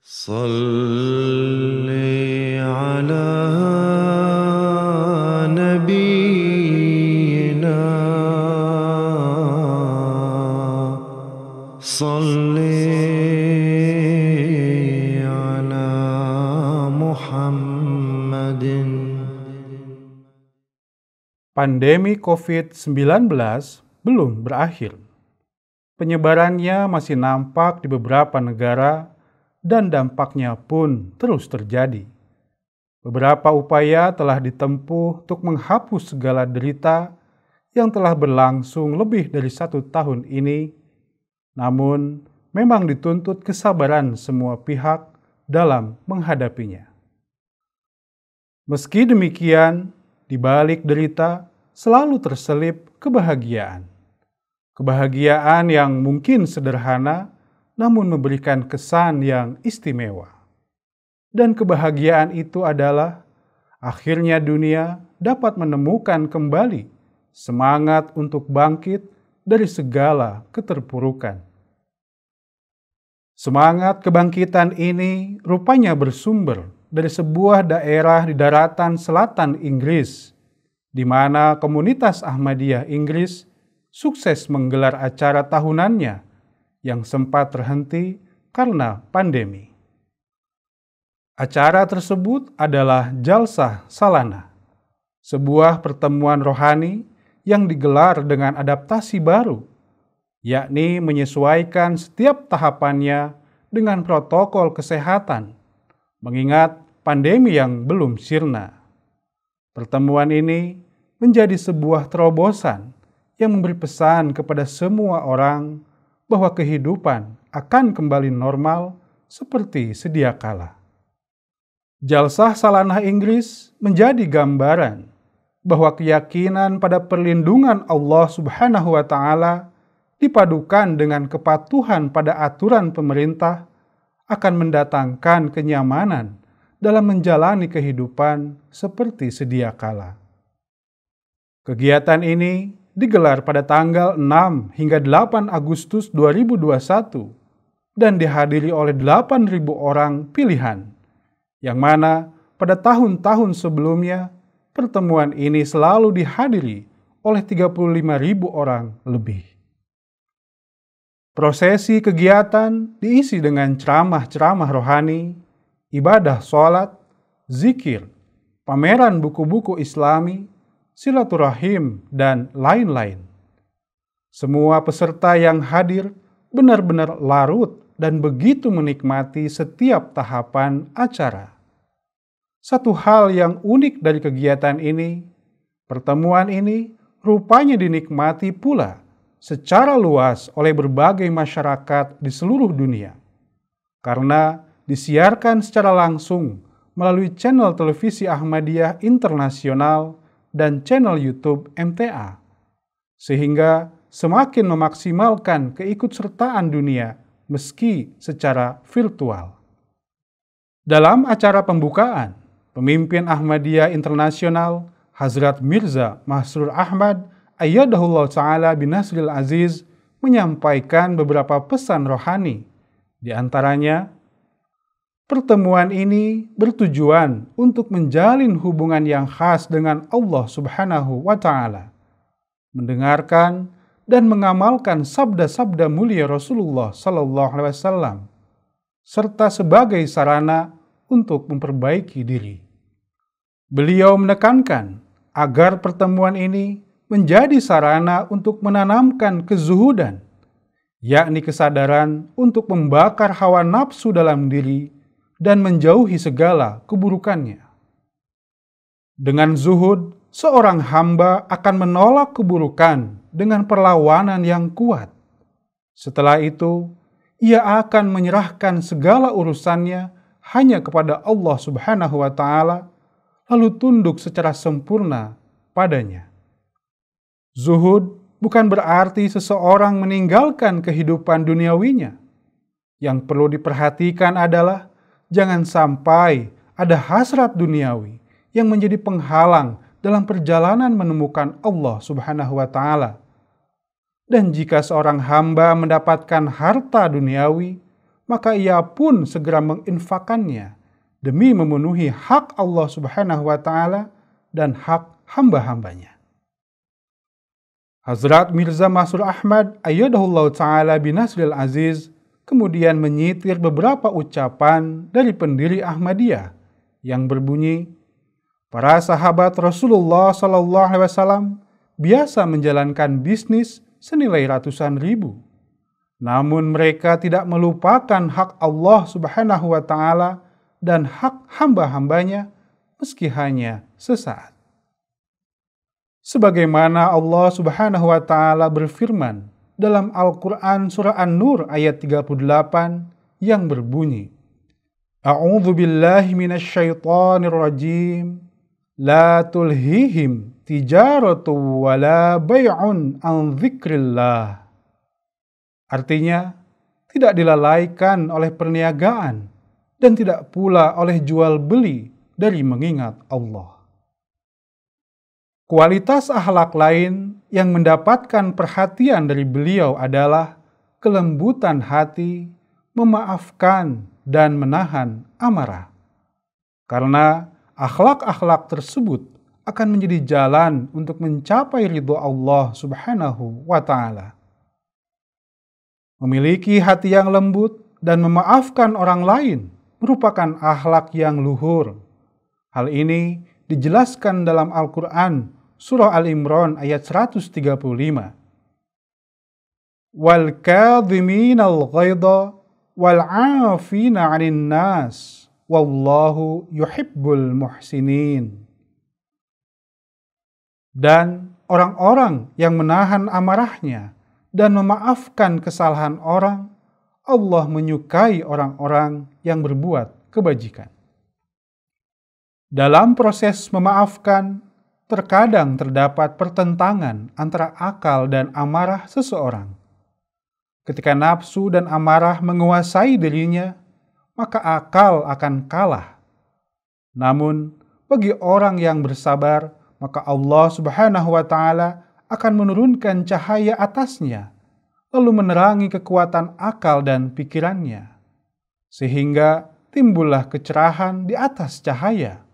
صل على نبينا صل على محمد. Pandemi COVID-19 belum berakhir. Penyebarannya masih nampak di beberapa negara dan dampaknya pun terus terjadi. Beberapa upaya telah ditempuh untuk menghapus segala derita yang telah berlangsung lebih dari 1 tahun ini, namun memang dituntut kesabaran semua pihak dalam menghadapinya. Meski demikian, di balik derita selalu terselip kebahagiaan. Kebahagiaan yang mungkin sederhana, namun memberikan kesan yang istimewa. Dan kebahagiaan itu adalah akhirnya dunia dapat menemukan kembali semangat untuk bangkit dari segala keterpurukan. Semangat kebangkitan ini rupanya bersumber dari sebuah daerah di daratan selatan Inggris, di mana komunitas Ahmadiyah Inggris sukses menggelar acara tahunannya yang sempat terhenti karena pandemi. Acara tersebut adalah Jalsah Salanah, sebuah pertemuan rohani yang digelar dengan adaptasi baru, yakni menyesuaikan setiap tahapannya dengan protokol kesehatan, mengingat pandemi yang belum sirna. Pertemuan ini menjadi sebuah terobosan yang memberi pesan kepada semua orang bahwa kehidupan akan kembali normal seperti sedia kala. Jalsah Salanah Inggris menjadi gambaran bahwa keyakinan pada perlindungan Allah Subhanahu wa Ta'ala dipadukan dengan kepatuhan pada aturan pemerintah akan mendatangkan kenyamanan dalam menjalani kehidupan seperti sedia kala. Kegiatan ini digelar pada tanggal 6 hingga 8 Agustus 2021 dan dihadiri oleh 8.000 orang pilihan, yang mana pada tahun-tahun sebelumnya pertemuan ini selalu dihadiri oleh 35.000 orang lebih. Prosesi kegiatan diisi dengan ceramah-ceramah rohani, ibadah sholat, zikir, pameran buku-buku Islami, silaturahim, dan lain-lain. Semua peserta yang hadir benar-benar larut dan begitu menikmati setiap tahapan acara. Satu hal yang unik dari kegiatan ini, pertemuan ini rupanya dinikmati pula secara luas oleh berbagai masyarakat di seluruh dunia, karena disiarkan secara langsung melalui channel televisi Ahmadiyah Internasional dan channel YouTube MTA, sehingga semakin memaksimalkan keikutsertaan dunia meski secara virtual. Dalam acara pembukaan, pemimpin Ahmadiyah Internasional Hazrat Mirza Masroor Ahmad Ayyadahullah Ta'ala binasril aziz menyampaikan beberapa pesan rohani, di antaranya, pertemuan ini bertujuan untuk menjalin hubungan yang khas dengan Allah Subhanahu wa Ta'ala, mendengarkan dan mengamalkan sabda-sabda mulia Rasulullah Sallallahu Alaihi Wasallam, serta sebagai sarana untuk memperbaiki diri. Beliau menekankan agar pertemuan ini menjadi sarana untuk menanamkan kezuhudan, yakni kesadaran untuk membakar hawa nafsu dalam diri dan menjauhi segala keburukannya. Dengan zuhud, seorang hamba akan menolak keburukan dengan perlawanan yang kuat. Setelah itu, ia akan menyerahkan segala urusannya hanya kepada Allah Subhanahu wa Ta'ala, lalu tunduk secara sempurna padanya. Zuhud bukan berarti seseorang meninggalkan kehidupan duniawinya. Yang perlu diperhatikan adalah jangan sampai ada hasrat duniawi yang menjadi penghalang dalam perjalanan menemukan Allah Subhanahu wa Ta'ala. Dan jika seorang hamba mendapatkan harta duniawi, maka ia pun segera menginfakannya demi memenuhi hak Allah Subhanahu wa Ta'ala dan hak hamba-hambanya. Hazrat Mirza Masroor Ahmad ayyadahullahu ta'ala binasril aziz kemudian menyitir beberapa ucapan dari pendiri Ahmadiyah yang berbunyi, para sahabat Rasulullah SAW biasa menjalankan bisnis senilai ratusan ribu. Namun mereka tidak melupakan hak Allah Subhanahu wa Ta'ala dan hak hamba-hambanya meski hanya sesaat. Sebagaimana Allah Subhanahu wa Ta'ala berfirman dalam Al-Quran surah An-Nur ayat 38 yang berbunyi, A'udzu billahi minasyaitonir rajim, la tulhihim tijaratu wala bay'un an dzikrillah. Artinya, tidak dilalaikan oleh perniagaan dan tidak pula oleh jual beli dari mengingat Allah. Kualitas akhlak lain yang mendapatkan perhatian dari beliau adalah kelembutan hati, memaafkan, dan menahan amarah. Karena akhlak-akhlak tersebut akan menjadi jalan untuk mencapai ridho Allah Subhanahu wa Ta'ala. Memiliki hati yang lembut dan memaafkan orang lain merupakan akhlak yang luhur. Hal ini dijelaskan dalam Al-Quran surah Al-Imran ayat 135. Wal kadhiminal ghaidha wal 'afina 'anil nas wallahu yuhibbul muhsinin. Dan orang-orang yang menahan amarahnya dan memaafkan kesalahan orang, Allah menyukai orang-orang yang berbuat kebajikan. Dalam proses memaafkan, terkadang terdapat pertentangan antara akal dan amarah seseorang. Ketika nafsu dan amarah menguasai dirinya, maka akal akan kalah. Namun, bagi orang yang bersabar, maka Allah Subhanahu wa Ta'ala akan menurunkan cahaya atasnya, lalu menerangi kekuatan akal dan pikirannya, sehingga timbullah kecerahan di atas cahaya.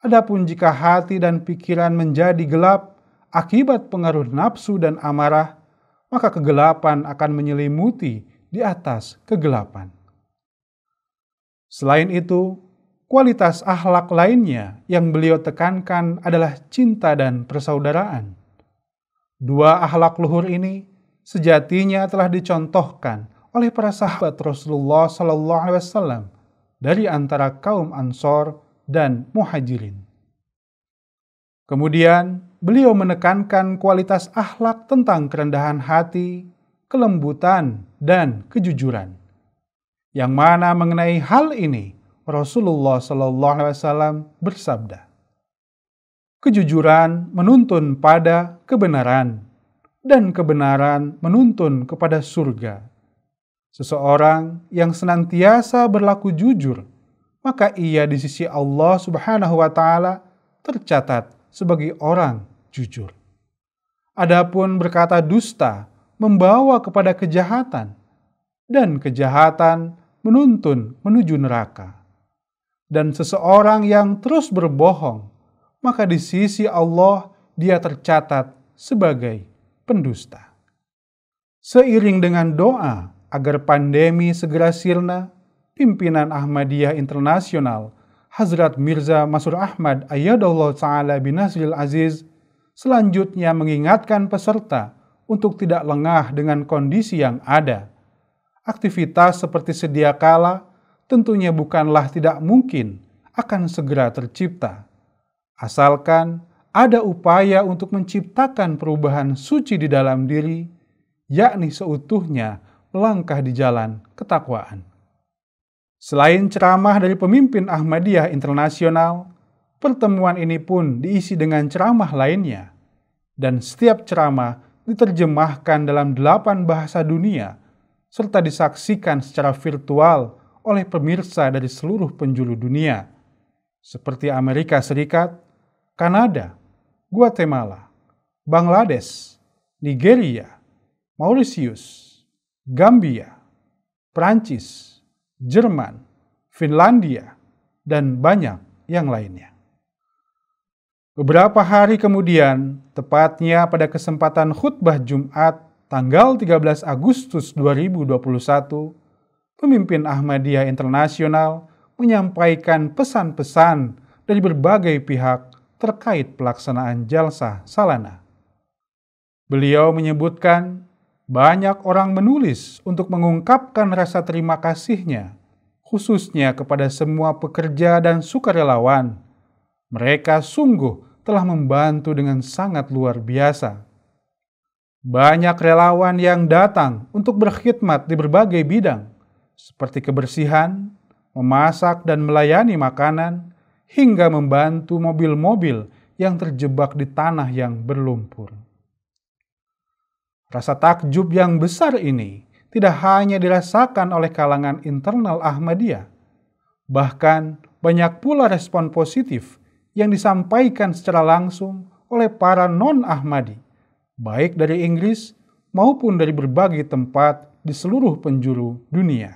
Adapun jika hati dan pikiran menjadi gelap akibat pengaruh nafsu dan amarah, maka kegelapan akan menyelimuti di atas kegelapan. Selain itu, kualitas akhlak lainnya yang beliau tekankan adalah cinta dan persaudaraan. Dua akhlak luhur ini sejatinya telah dicontohkan oleh para sahabat Rasulullah SAW dari antara kaum Ansor dan Muhajirin. Kemudian, beliau menekankan kualitas akhlak tentang kerendahan hati, kelembutan, dan kejujuran. Yang mana mengenai hal ini, Rasulullah SAW bersabda, kejujuran menuntun pada kebenaran, dan kebenaran menuntun kepada surga. Seseorang yang senantiasa berlaku jujur, maka ia di sisi Allah Subhanahu wa Ta'ala tercatat sebagai orang jujur. Adapun berkata dusta membawa kepada kejahatan, dan kejahatan menuntun menuju neraka. Dan seseorang yang terus berbohong, maka di sisi Allah dia tercatat sebagai pendusta. Seiring dengan doa agar pandemi segera sirna, pimpinan Ahmadiyah Internasional Hazrat Mirza Masroor Ahmad ayyadahullahu ta'ala binasril aziz selanjutnya mengingatkan peserta untuk tidak lengah dengan kondisi yang ada. Aktivitas seperti sedia kala tentunya bukanlah tidak mungkin akan segera tercipta, asalkan ada upaya untuk menciptakan perubahan suci di dalam diri, yakni seutuhnya melangkah di jalan ketakwaan. Selain ceramah dari pemimpin Ahmadiyah Internasional, pertemuan ini pun diisi dengan ceramah lainnya, dan setiap ceramah diterjemahkan dalam 8 bahasa dunia, serta disaksikan secara virtual oleh pemirsa dari seluruh penjuru dunia, seperti Amerika Serikat, Kanada, Guatemala, Bangladesh, Nigeria, Mauritius, Gambia, Prancis, Jerman, Finlandia, dan banyak yang lainnya. Beberapa hari kemudian, tepatnya pada kesempatan khutbah Jumat tanggal 13 Agustus 2021, pemimpin Ahmadiyah Internasional menyampaikan pesan-pesan dari berbagai pihak terkait pelaksanaan Jalsah Salanah. Beliau menyebutkan banyak orang menulis untuk mengungkapkan rasa terima kasihnya, khususnya kepada semua pekerja dan sukarelawan. Mereka sungguh telah membantu dengan sangat luar biasa. Banyak relawan yang datang untuk berkhidmat di berbagai bidang, seperti kebersihan, memasak dan melayani makanan, hingga membantu mobil-mobil yang terjebak di tanah yang berlumpur. Rasa takjub yang besar ini tidak hanya dirasakan oleh kalangan internal Ahmadiyah, bahkan banyak pula respon positif yang disampaikan secara langsung oleh para non-Ahmadi, baik dari Inggris maupun dari berbagai tempat di seluruh penjuru dunia.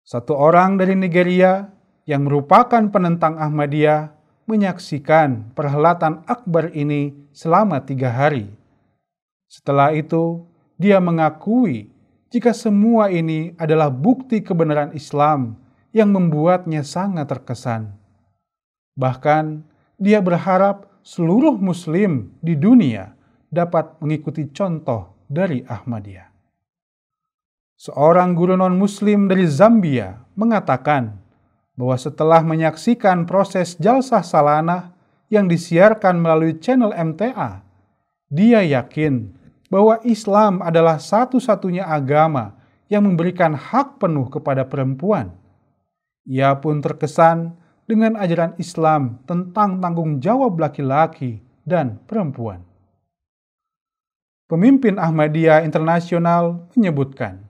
Satu orang dari Nigeria yang merupakan penentang Ahmadiyah menyaksikan perhelatan akbar ini selama 3 hari. Setelah itu, dia mengakui jika semua ini adalah bukti kebenaran Islam yang membuatnya sangat terkesan. Bahkan, dia berharap seluruh Muslim di dunia dapat mengikuti contoh dari Ahmadiyah. Seorang guru non-Muslim dari Zambia mengatakan bahwa setelah menyaksikan proses Jalsah Salanah yang disiarkan melalui channel MTA, dia yakin bahwa Islam adalah satu-satunya agama yang memberikan hak penuh kepada perempuan. Ia pun terkesan dengan ajaran Islam tentang tanggung jawab laki-laki dan perempuan. Pemimpin Ahmadiyah Internasional menyebutkan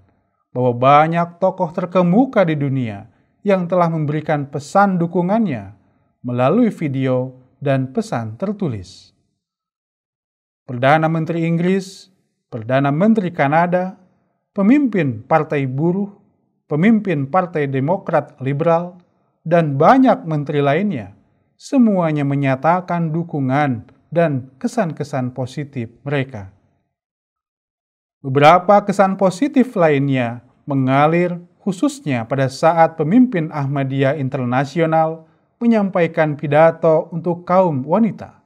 bahwa banyak tokoh terkemuka di dunia yang telah memberikan pesan dukungannya melalui video dan pesan tertulis. Perdana Menteri Inggris, Perdana Menteri Kanada, pemimpin Partai Buruh, pemimpin Partai Demokrat Liberal, dan banyak menteri lainnya, semuanya menyatakan dukungan dan kesan-kesan positif mereka. Beberapa kesan positif lainnya mengalir khususnya pada saat pemimpin Ahmadiyah Internasional menyampaikan pidato untuk kaum wanita.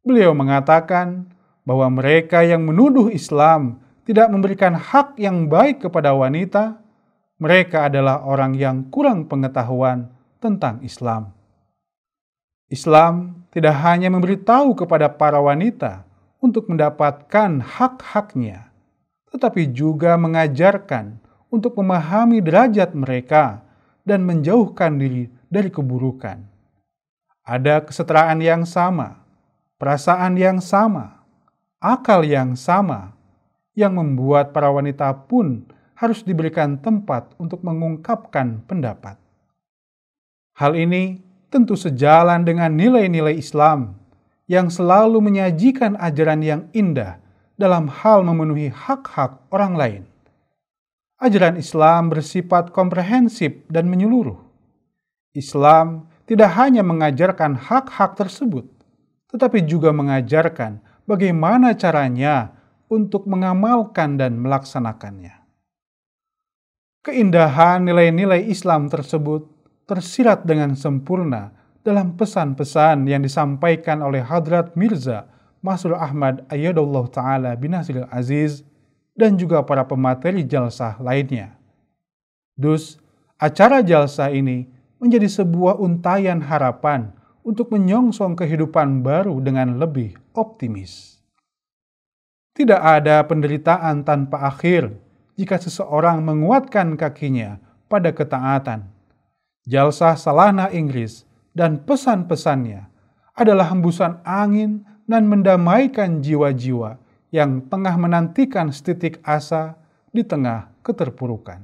Beliau mengatakan bahwa mereka yang menuduh Islam tidak memberikan hak yang baik kepada wanita, mereka adalah orang yang kurang pengetahuan tentang Islam. Islam tidak hanya memberitahu kepada para wanita untuk mendapatkan hak-haknya, tetapi juga mengajarkan untuk memahami derajat mereka dan menjauhkan diri dari keburukan. Ada kesetaraan yang sama, perasaan yang sama, akal yang sama, yang membuat para wanita pun harus diberikan tempat untuk mengungkapkan pendapat. Hal ini tentu sejalan dengan nilai-nilai Islam yang selalu menyajikan ajaran yang indah dalam hal memenuhi hak-hak orang lain. Ajaran Islam bersifat komprehensif dan menyeluruh. Islam tidak hanya mengajarkan hak-hak tersebut, tetapi juga mengajarkan bagaimana caranya untuk mengamalkan dan melaksanakannya. Keindahan nilai-nilai Islam tersebut tersirat dengan sempurna dalam pesan-pesan yang disampaikan oleh Hadrat Mirza Masroor Ahmad Ayyadullah Ta'ala bin Nasril Aziz dan juga para pemateri jalsah lainnya. Dus, acara jalsah ini menjadi sebuah untayan harapan untuk menyongsong kehidupan baru dengan lebih optimis. Tidak ada penderitaan tanpa akhir jika seseorang menguatkan kakinya pada ketaatan. Jalsah Salanah Inggris dan pesan-pesannya adalah hembusan angin dan mendamaikan jiwa-jiwa yang tengah menantikan setitik asa di tengah keterpurukan.